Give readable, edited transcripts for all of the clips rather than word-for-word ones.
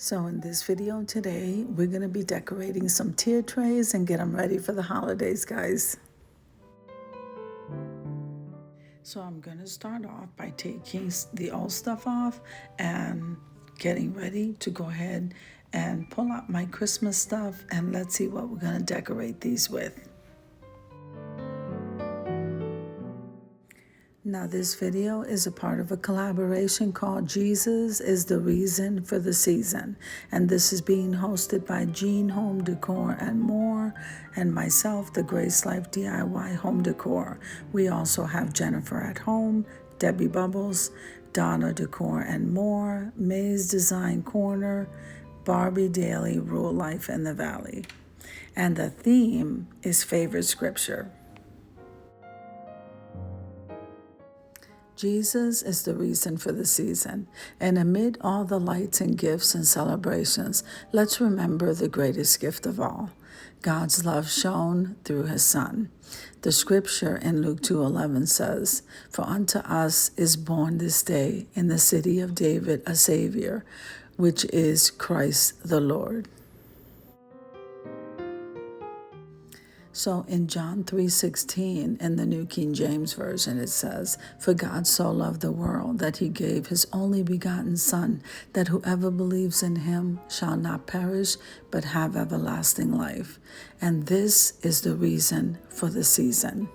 So in this video today, we're going to be decorating some tier trays and get them ready for the holidays, guys. So I'm going to start off by taking the old stuff off and getting ready to go ahead and pull out my Christmas stuff, and let's see what we're going to decorate these with. Now, this video is a part of a collaboration called Jesus is the Reason for the Season. And this is being hosted by Jean Home Decor and More, and myself, the Grace Life DIY Home Decor. We also have Jennifer at Home, Debbie Bubbles, Donna Decor and More, May's Design Corner, Barbie Daily, Rule Life in the Valley. And the theme is favorite scripture. Jesus is the reason for the season, and amid all the lights and gifts and celebrations, let's remember the greatest gift of all, God's love shown through his Son. The scripture in Luke 2:11 says, "For unto us is born this day in the city of David a Savior, which is Christ the Lord." So in John 3:16, in the New King James Version, it says, "For God so loved the world that he gave his only begotten Son, that whoever believes in him shall not perish, but have everlasting life." And this is the reason for the season.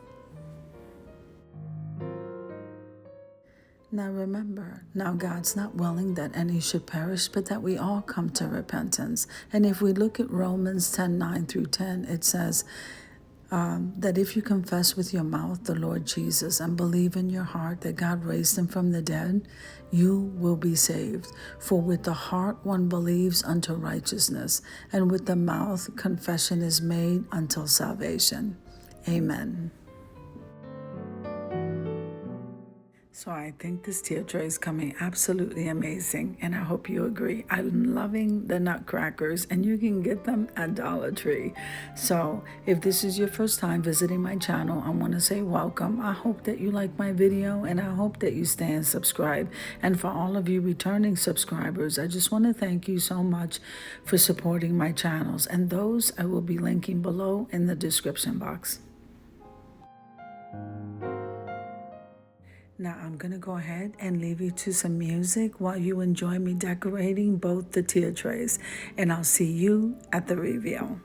Now remember, now God's not willing that any should perish, but that we all come to repentance. And if we look at Romans 10:9 through 10, it says, that if you confess with your mouth the Lord Jesus and believe in your heart that God raised him from the dead, you will be saved. For with the heart one believes unto righteousness, and with the mouth confession is made until salvation. Amen. So I think this tier tray is coming absolutely amazing, and I hope you agree. I'm loving the nutcrackers, and you can get them at Dollar Tree. So if this is your first time visiting my channel, I want to say welcome. I hope that you like my video, and I hope that you stay and subscribe. And for all of you returning subscribers, I just want to thank you so much for supporting my channels, and those I will be linking below in the description box. Now I'm going to go ahead and leave you to some music while you enjoy me decorating both the tier trays, and I'll see you at the reveal.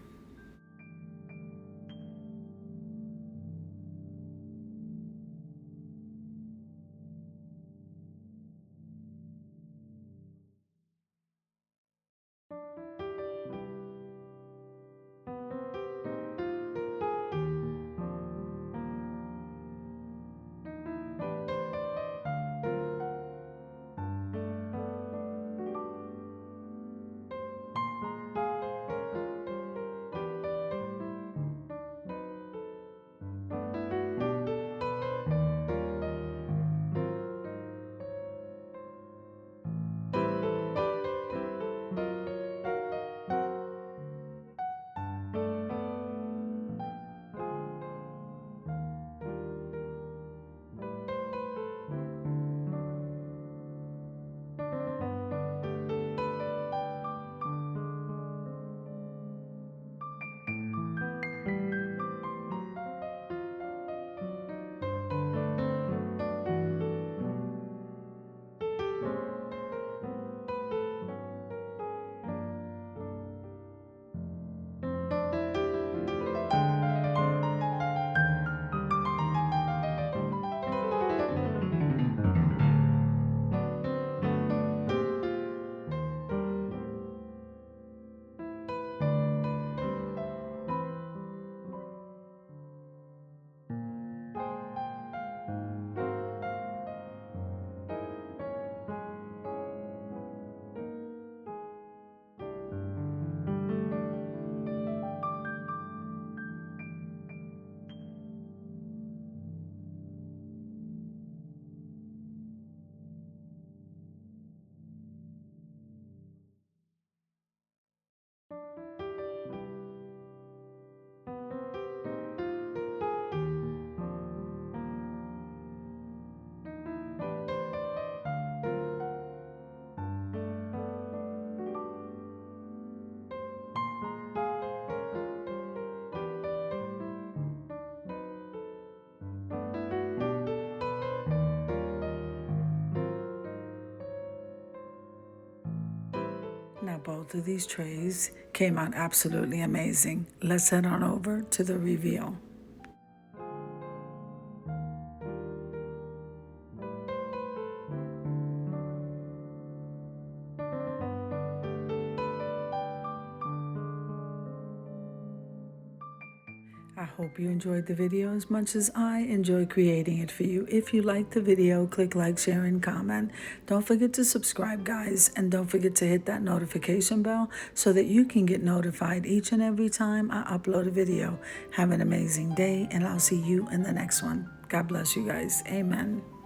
Now, both of these trays came out absolutely amazing. Let's head on over to the reveal. I hope you enjoyed the video as much as I enjoy creating it for you. If you liked the video, click like, share, and comment. Don't forget to subscribe, guys, and don't forget to hit that notification bell so that you can get notified each and every time I upload a video. Have an amazing day, and I'll see you in the next one. God bless you guys. Amen.